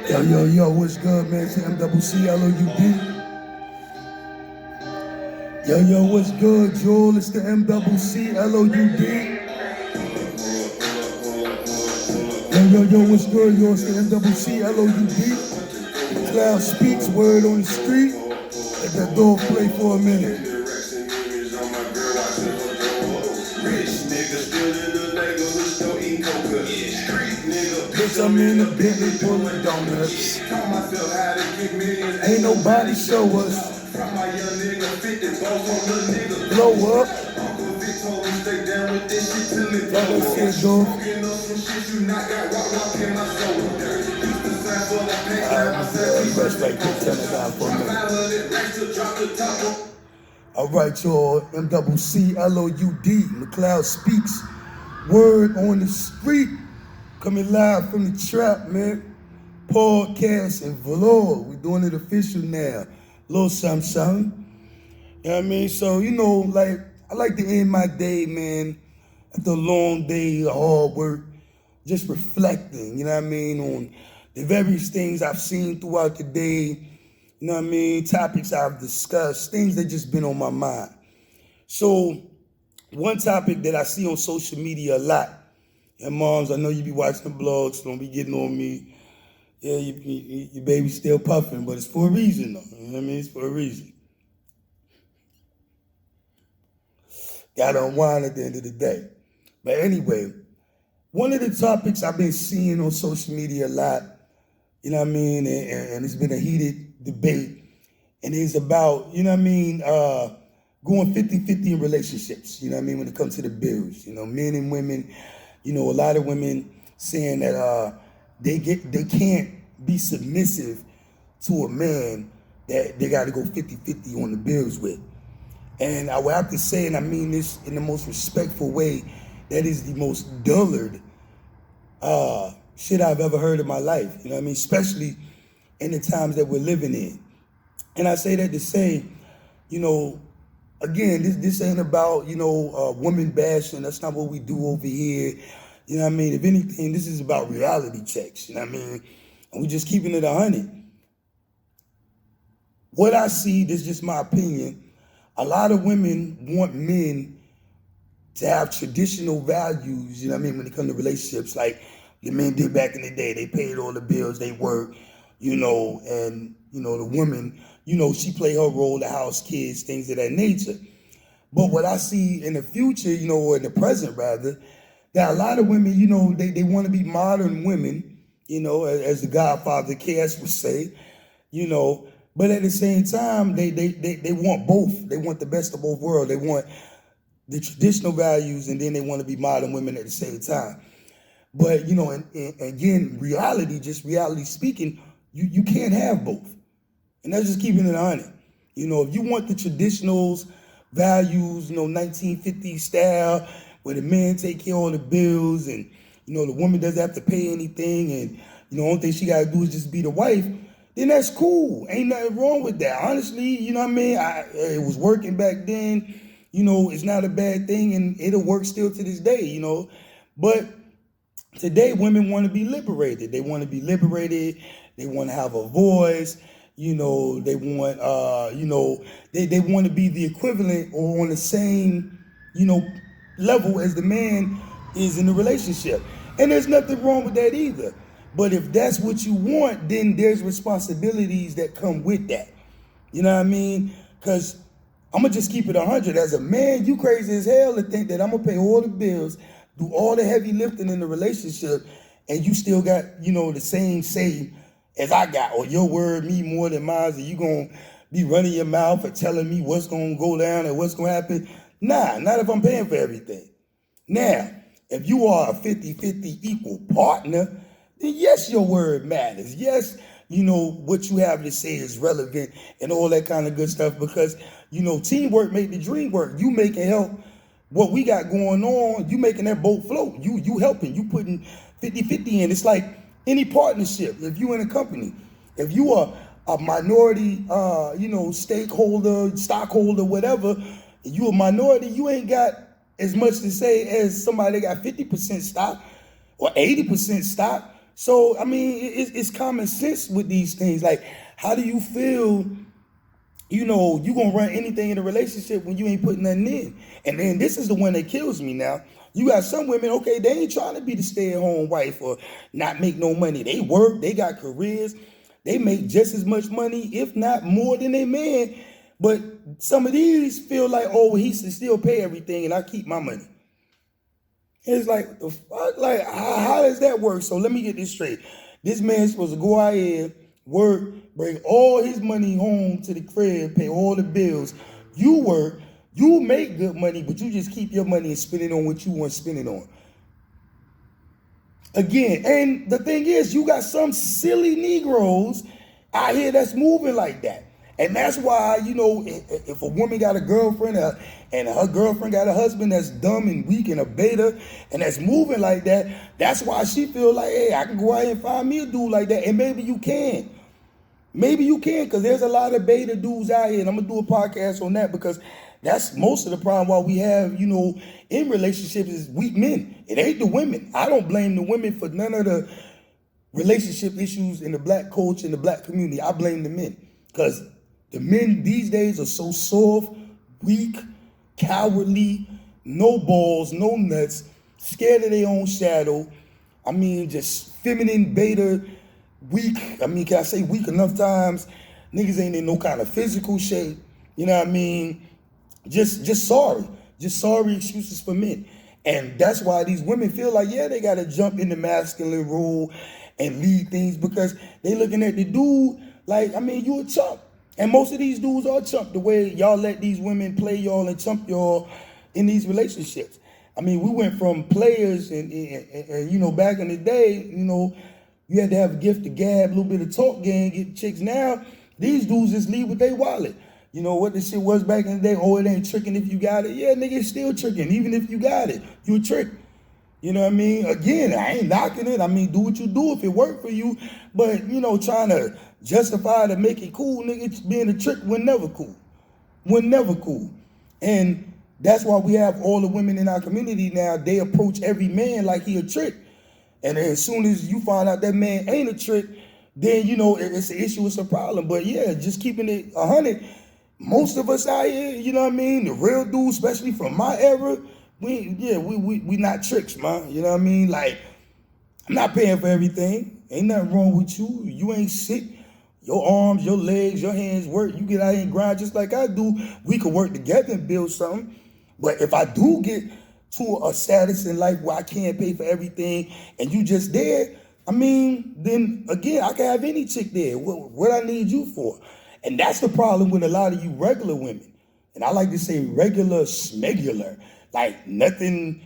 Yo, what's good, man? It's the MCCLOUD. Yo, what's good, Joel? It's the MCCLOUD. Yo, what's good, yo? It's the MCCLOUD. Mccloud speaks, word on the street. Let that dog play for a minute. Bitch, I'm in the Bentley full of donuts. Ain't nobody show us. Blow up. Like I said, dog. Let's like this, turn it down for a minute. All right, y'all. MCCLOUD. Mccloud speaks. Word on the street. Coming live from the trap, man. Podcast and vlog. We're doing it official now. Little something. You know what I mean? So, like, I like to end my day, man, after a long day of hard work, just reflecting, you know what I mean, on the various things I've seen throughout the day, you know what I mean, topics I've discussed, things that just been on my mind. So, one topic that I see on social media a lot, and moms, I know you be watching the blogs, so don't be getting on me. Yeah, your baby's still puffing, but it's for a reason, though. You know what I mean? It's for a reason. Gotta unwind at the end of the day. But anyway, one of the topics I've been seeing on social media a lot, you know what I mean, and it's been a heated debate, and it's about, you know what I mean, going 50-50 in relationships, you know what I mean, when it comes to the bills. You know, men and women, a lot of women saying that they can't be submissive to a man that they got to go 50-50 on the bills with. And I would have to say, and I mean this in the most respectful way, that is the most dullard shit I've ever heard in my life. You know what I mean? Especially in the times that we're living in. And I say that to say, again, this ain't about, woman bashing. That's not what we do over here. You know what I mean? If anything, this is about reality checks. You know what I mean? And we're just keeping it 100. What I see, this is just my opinion, a lot of women want men to have traditional values, you know what I mean, when it comes to relationships, like the men did back in the day. They paid all the bills, they worked, and, the woman, she played her role, the house, kids, things of that nature. But what I see in the future, or in the present rather, that a lot of women, they want to be modern women, as the Godfather KS would say, but at the same time, they want both. They want the best of both worlds. They want the traditional values, and then they want to be modern women at the same time. But, and again, reality speaking, you can't have both. And that's just keeping it 100. If you want the traditionals, values, 1950s style, where the man take care of all the bills and, the woman doesn't have to pay anything and, the only thing she got to do is just be the wife, then that's cool. Ain't nothing wrong with that. Honestly, you know what I mean? It was working back then. It's not a bad thing, and it'll work still to this day, But today, women want to be liberated. They want to be liberated. They want to have a voice. They want, they want to be the equivalent or on the same, level as the man is in the relationship. And there's nothing wrong with that either. But if that's what you want, then there's responsibilities that come with that. You know what I mean? Because I'm going to just keep it 100. As a man, you crazy as hell to think that I'm going to pay all the bills, do all the heavy lifting in the relationship, and you still got, the same say as I got, or your word me more than mine, and you going to be running your mouth or telling me what's going to go down and what's going to happen. Nah, not if I'm paying for everything. Now, if you are a 50-50 equal partner, then yes, your word matters. Yes, what you have to say is relevant and all that kind of good stuff because, teamwork make the dream work. You making help what we got going on, you making that boat float. You helping, you putting 50-50 in. It's like any partnership. If you in a company, if you are a minority, stakeholder, stockholder, whatever, you a minority, you ain't got as much to say as somebody that got 50% stock or 80% stock. So, I mean, it's common sense with these things. Like, how do you feel, you gonna run anything in a relationship when you ain't putting nothing in? And then this is the one that kills me now. You got some women, okay, they ain't trying to be the stay-at-home wife or not make no money. They work, they got careers, they make just as much money, if not more than they man. But some of these feel like, oh, he should still pay everything and I keep my money. It's like, the fuck? Like, how does that work? So let me get this straight. This man's supposed to go out here, work, bring all his money home to the crib, pay all the bills. You work, you make good money, but you just keep your money and spend it on what you want to spend it on. Again, and the thing is, you got some silly Negroes out here that's moving like that. And that's why, if a woman got a girlfriend and her girlfriend got a husband that's dumb and weak and a beta and that's moving like that, that's why she feel like, hey, I can go out and find me a dude like that. And maybe you can. Maybe you can, because there's a lot of beta dudes out here. And I'm going to do a podcast on that, because that's most of the problem why we have, in relationships is weak men. It ain't the women. I don't blame the women for none of the relationship issues in the black culture, in the black community. I blame the men, because the men these days are so soft, weak, cowardly, no balls, no nuts, scared of their own shadow. I mean, just feminine, beta, weak. I mean, can I say weak enough times? Niggas ain't in no kind of physical shape. You know what I mean? Just sorry. Just sorry excuses for men. And that's why these women feel like, yeah, they got to jump in the masculine role and lead things, because they looking at the dude like, I mean, you a chump. And most of these dudes are chump the way y'all let these women play y'all and chump y'all in these relationships. I mean, we went from players and back in the day, you had to have a gift of gab, a little bit of talk game, get chicks. Now, these dudes just leave with their wallet. You know what the shit was back in the day? Oh, it ain't tricking if you got it. Yeah, nigga, it's still tricking. Even if you got it, you a trick. You know what I mean? Again, I ain't knocking it. I mean, do what you do if it worked for you. But, trying to justify to make it cool, nigga, being a trick was never cool. Was never cool. And that's why we have all the women in our community now, they approach every man like he a trick. And as soon as you find out that man ain't a trick, then, it's an issue, it's a problem. But yeah, just keeping it 100, most of us out here, the real dudes, especially from my era, we not tricks, man. You know what I mean? Like, I'm not paying for everything. Ain't nothing wrong with you. You ain't sick. Your arms, your legs, your hands work. You get out here and grind just like I do. We could work together and build something. But if I do get to a status in life where I can't pay for everything and you just there, I mean, then again, I can have any chick there. What I need you for? And that's the problem with a lot of you regular women. And I like to say regular schmegular. Like, nothing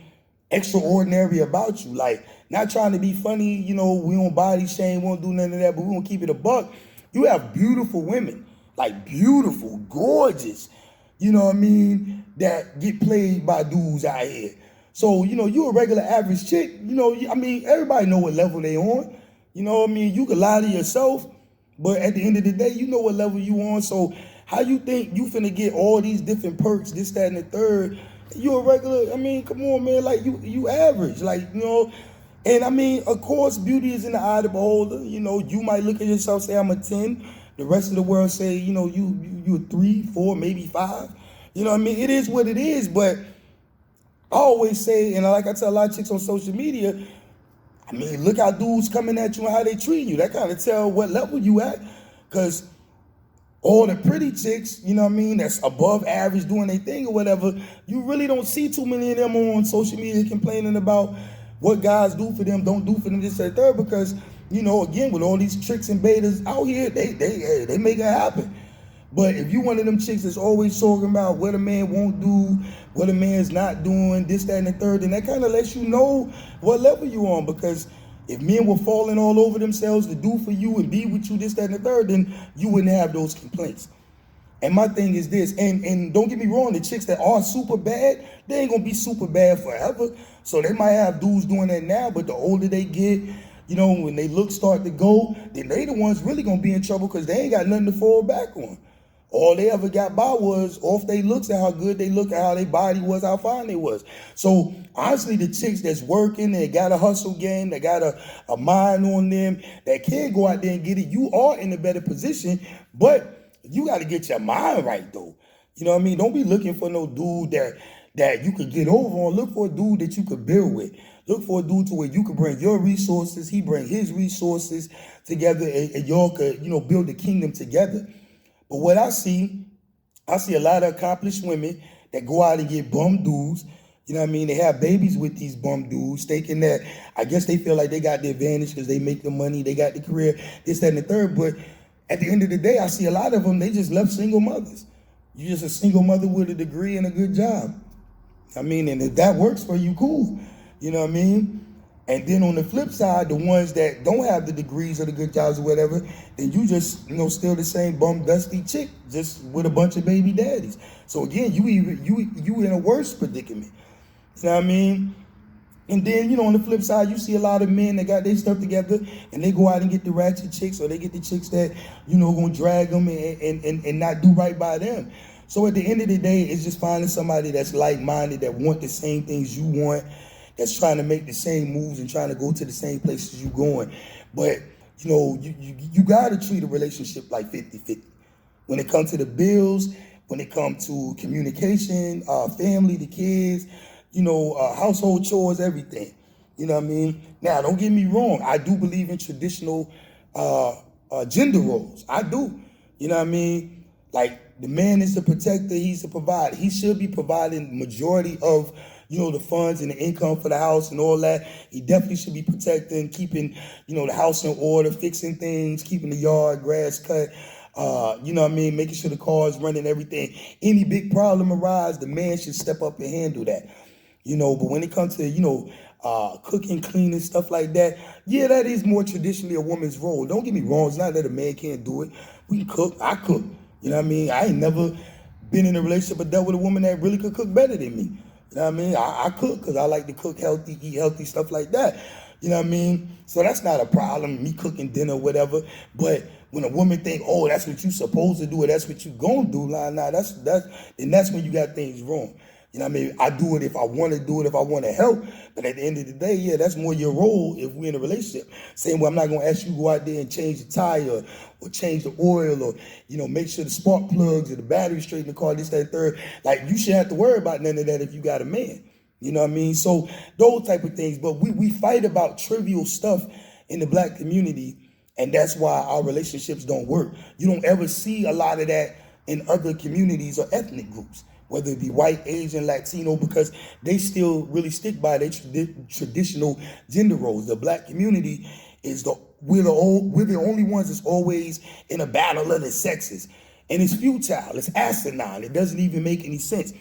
extraordinary about you. Like, not trying to be funny, we don't body shame, we won't do none of that, but we won't keep it a buck. You have beautiful women, like beautiful, gorgeous, that get played by dudes out here. So, you a regular average chick, everybody know what level they on. You can lie to yourself, but at the end of the day, you know what level you on. So how you think you finna get all these different perks, this, that, and the third? You a regular, come on, man, like you average, and of course, beauty is in the eye of the beholder. You might look at yourself, say, I'm a 10. The rest of the world say, you a 3, 4, maybe 5. It is what it is, but I always say, and like I tell a lot of chicks on social media, look how dudes coming at you and how they treat you. That kind of tell what level you at, because all the pretty chicks, that's above average doing their thing or whatever, you really don't see too many of them on social media complaining about what guys do for them, don't do for them, this, that, third, because, again, with all these tricks and betas out here, they make it happen. But if you one of them chicks that's always talking about what a man won't do, what a man's not doing, this, that, and the third, then that kind of lets you know what level you on, because if men were falling all over themselves to do for you and be with you, this, that, and the third, then you wouldn't have those complaints. And my thing is this, and don't get me wrong, the chicks that are super bad, they ain't gonna be super bad forever. So they might have dudes doing that now, but the older they get, when they look start to go, then they the ones really gonna be in trouble, because they ain't got nothing to fall back on. All they ever got by was off they looks and how good they look, and how their body was, how fine they was. So honestly, the chicks that's working, they got a hustle game, they got a mind on them, that can go out there and get it, you are in a better position, but you got to get your mind right though. You know what I mean? Don't be looking for no dude that you could get over on. Look for a dude that you could build with. Look for a dude to where you could bring your resources, he bring his resources together, and y'all could, build the kingdom together. But what I see a lot of accomplished women that go out and get bum dudes. You know what I mean? They have babies with these bum dudes, thinking that, I guess they feel like they got the advantage because they make the money, they got the career, this, that, and the third. But at the end of the day, I see a lot of them, they just left single mothers. You're just a single mother with a degree and a good job. I mean, and if that works for you, cool. You know what I mean? And then on the flip side, the ones that don't have the degrees or the good jobs or whatever, then you just, still the same bum dusty chick, just with a bunch of baby daddies. So again, you in a worse predicament. You know what I mean? And then, on the flip side, you see a lot of men that got their stuff together and they go out and get the ratchet chicks, or they get the chicks that, gonna drag them and not do right by them. So at the end of the day, it's just finding somebody that's like-minded, that want the same things you want, that's trying to make the same moves and trying to go to the same places you're going. But, you got to treat a relationship like 50-50. When it comes to the bills, when it comes to communication, family, the kids, household chores, everything. You know what I mean? Now, don't get me wrong. I do believe in traditional gender roles. I do. You know what I mean? Like, the man is the protector. He's the provider. He should be providing majority of, the funds and the income for the house and all that. He definitely should be protecting, keeping, the house in order, fixing things, keeping the yard, grass cut. You know what I mean? Making sure the car's running, everything. Any big problem arise, the man should step up and handle that. But when it comes to, cooking, cleaning, stuff like that, yeah, that is more traditionally a woman's role. Don't get me wrong. It's not that a man can't do it. We can cook. I cook. You know what I mean? I ain't never been in a relationship or dealt with a woman that really could cook better than me. You know what I mean? I cook because I like to cook healthy, eat healthy, stuff like that. You know what I mean? So that's not a problem, me cooking dinner or whatever. But when a woman think, oh, that's what you supposed to do, or that's what you gonna do, that's when you got things wrong. You know what I mean? I do it if I want to do it, if I want to help. But at the end of the day, yeah, that's more your role if we're in a relationship. Same way, I'm not going to ask you to go out there and change the tire or change the oil or, make sure the spark plugs or the battery straight in the car, this, that, third. Like, you shouldn't have to worry about none of that if you got a man. You know what I mean? So those type of things. But we fight about trivial stuff in the black community, and that's why our relationships don't work. You don't ever see a lot of that in other communities or ethnic groups, whether it be white, Asian, Latino, because they still really stick by their traditional gender roles. The black community we're the only ones that's always in a battle of the sexes. And it's futile, it's asinine, it doesn't even make any sense.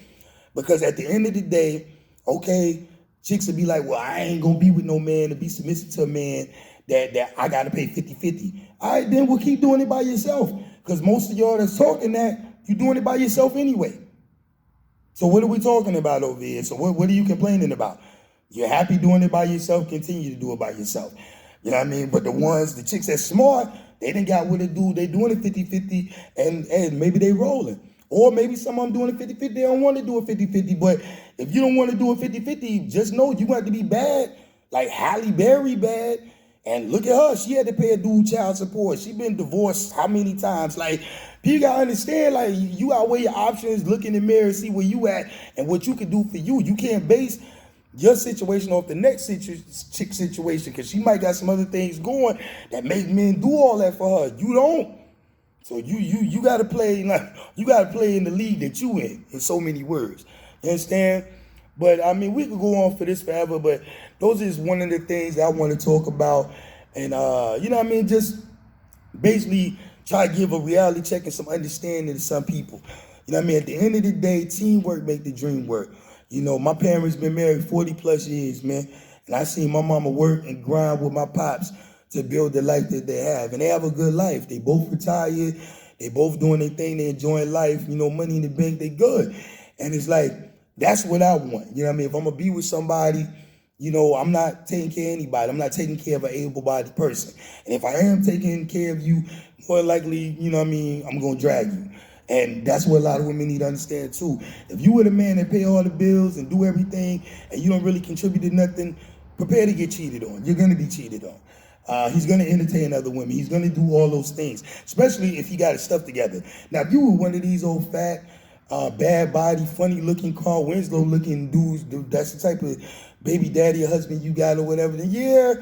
Because at the end of the day, okay, chicks will be like, well, I ain't gonna be with no man to be submissive to a man that I gotta pay 50-50. All right, then we'll keep doing it by yourself. Because most of y'all that's talking that, you're doing it by yourself anyway. So what are we talking about over here? So what are you complaining about? You're happy doing it by yourself, continue to do it by yourself. You know what I mean? But the chicks that's smart, they done got what they do. They doing it 50-50 and maybe they rolling. Or maybe some of them doing it 50-50, they don't want to do it 50-50. But if you don't want to do it 50-50, just know you got to be bad, like Halle Berry bad. And look at her, she had to pay a dude child support. She been divorced how many times? Like, you gotta understand, like, you gotta weigh your options, look in the mirror, see where you at and what you can do for you. You can't base your situation off the next chick situation, because she might got some other things going that make men do all that for her. You don't. So you gotta play, like, you gotta play in the league that you in so many words. You understand? But I mean, we could go on for this forever, but those is one of the things that I want to talk about. And you know what I mean? Just basically try to give a reality check and some understanding to some people. You know what I mean? At the end of the day, teamwork make the dream work. My parents been married 40 plus years, man. And I seen my mama work and grind with my pops to build the life that they have. And they have a good life. They both retired. They both doing their thing. They enjoying life. Money in the bank, they good. And it's like, that's what I want. You know what I mean? If I'm going to be with somebody, I'm not taking care of anybody. I'm not taking care of an able-bodied person. And if I am taking care of you, more likely, I'm going to drag you. And that's what a lot of women need to understand too. If you were the man that pay all the bills and do everything and you don't really contribute to nothing, prepare to get cheated on. You're going to be cheated on. He's going to entertain other women. He's going to do all those things, especially if he got his stuff together. Now, if you were one of these old fat, bad body, funny looking Carl Winslow looking dudes, that's the type of baby daddy or husband you got or whatever, then yeah,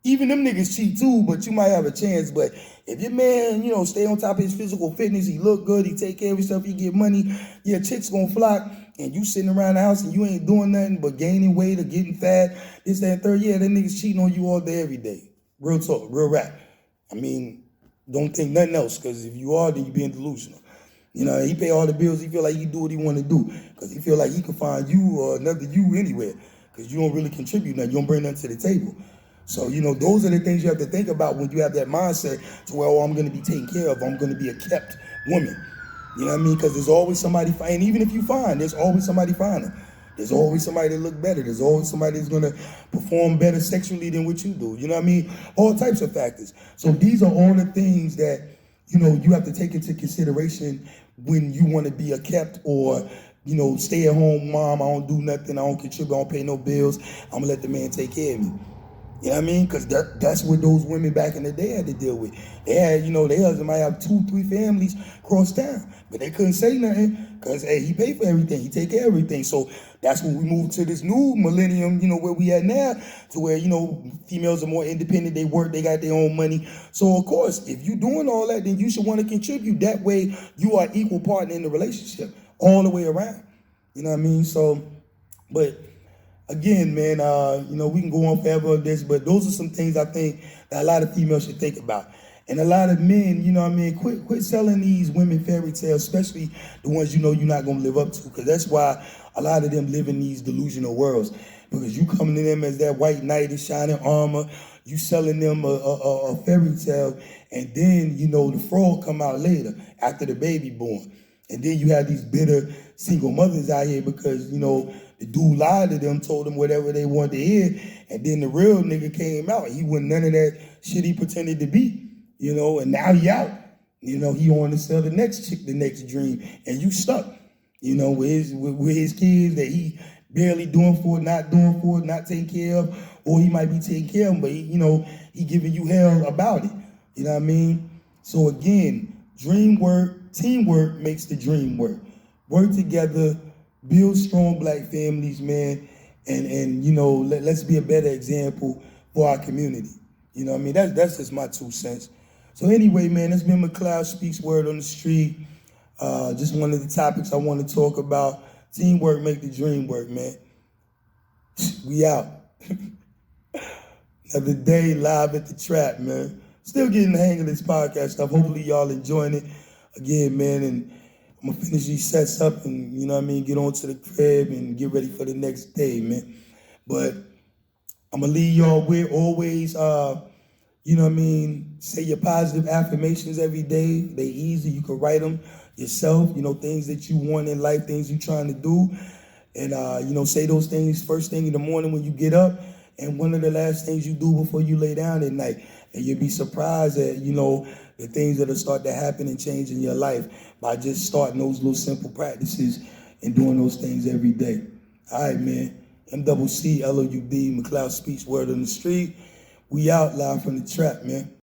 even them niggas cheat too, but you might have a chance. But if your man, stay on top of his physical fitness, he look good, he take care of himself, he get money, yeah, chicks gonna flock, and you sitting around the house and you ain't doing nothing but gaining weight or getting fat, this, that, and third, yeah, that nigga's cheating on you all day, every day. Real talk, real rap. I mean, don't think nothing else, because if you are, then you being delusional. He pay all the bills, he feel like he do what he want to do, because he feel like he can find you or another you anywhere, because you don't really contribute nothing, you don't bring nothing to the table. So, those are the things you have to think about when you have that mindset to where, I'm going to be taken care of. I'm going to be a kept woman. You know what I mean? Because there's always somebody, and even if you find, there's always somebody finding. There's always somebody that look better. There's always somebody that's going to perform better sexually than what you do. You know what I mean? All types of factors. So these are all the things that, you have to take into consideration when you want to be a kept or, stay at home mom. I don't do nothing. I don't contribute. I don't pay no bills. I'm going to let the man take care of me. You know what I mean? Because that's what those women back in the day had to deal with. They had, their husband might have 2-3 families across town, but they couldn't say nothing because, hey, he paid for everything. He take care of everything. So that's when we moved to this new millennium, where we at now, to where, females are more independent. They work, they got their own money. So, of course, if you're doing all that, then you should want to contribute. That way, you are equal partner in the relationship all the way around. You know what I mean? So, but again, man, we can go on forever on this, but those are some things I think that a lot of females should think about. And a lot of men, quit selling these women fairy tales, especially the ones you're not going to live up to, because that's why a lot of them live in these delusional worlds, because you coming to them as that white knight in shining armor, you selling them a fairy tale, and then, the fraud come out later after the baby born. And then you have these bitter single mothers out here because, the dude lied to them, told them whatever they wanted to hear, and then the real nigga came out. He wasn't none of that shit he pretended to be, and now he out. He on to sell the next chick the next dream, and you stuck, with his kids that he barely doing for it, not taking care of, or he might be taking care of them, but he giving you hell about it. You know what I mean? So again, dream work, teamwork makes the dream work. Work together, build strong black families, man, and let's be a better example for our community. You know what I mean? That's just my 2 cents. So anyway, man, it's been Mccloud Speaks Word on the Street. Just one of the topics I want to talk about. Teamwork make the dream work, man. We out. Another day live at the trap, man. Still getting the hang of this podcast stuff. Hopefully y'all enjoying it. Again, man, and I'm gonna finish these sets up and, get on to the crib and get ready for the next day, man. But I'm gonna leave y'all with always, say your positive affirmations every day. They easy, you can write them yourself, things that you want in life, things you're trying to do. And, say those things first thing in the morning when you get up and one of the last things you do before you lay down at night. And you'll be surprised at, the things that'll start to happen and change in your life by just starting those little simple practices and doing those things every day. All right, man. MCCLOUD, Mccloud Speaks Word on the Street. We out live from the trap, man.